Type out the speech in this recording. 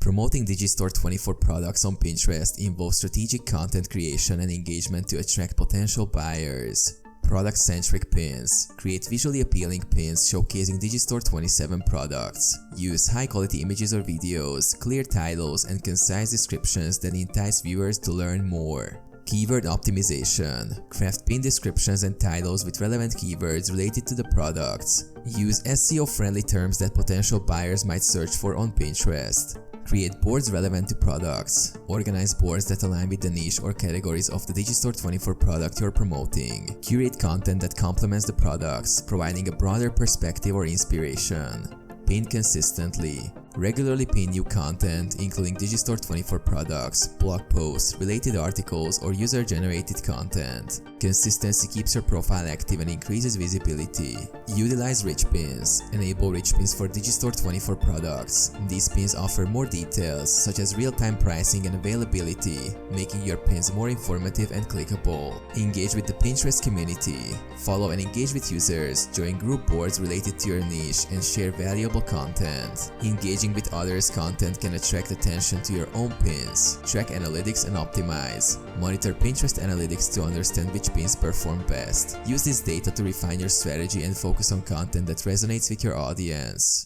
Promoting Digistore24 products on Pinterest involves strategic content creation and engagement to attract potential buyers. Product-centric pins. Create visually appealing pins showcasing Digistore27 products. Use high-quality images or videos, clear titles, and concise descriptions that entice viewers to learn more. Keyword optimization. Craft pin descriptions and titles with relevant keywords related to the products. Use SEO-friendly terms that potential buyers might search for on Pinterest. Create boards relevant to products. Organize boards that align with the niche or categories of the Digistore24 product you're promoting. Curate content that complements the products, providing a broader perspective or inspiration. Pin consistently. Regularly pin new content, including Digistore24 products, blog posts, related articles, or user-generated content. Consistency keeps your profile active and increases visibility. Utilize rich pins. Enable rich pins for Digistore24 products. These pins offer more details, such as real-time pricing and availability, making your pins more informative and clickable. Engage with the Pinterest community. Follow and engage with users, join group boards related to your niche, and share valuable content. Engaging with others' content can attract attention to your own pins. Track analytics and optimize. Monitor Pinterest analytics to understand which pins perform best. Use this data to refine your strategy and focus on content that resonates with your audience.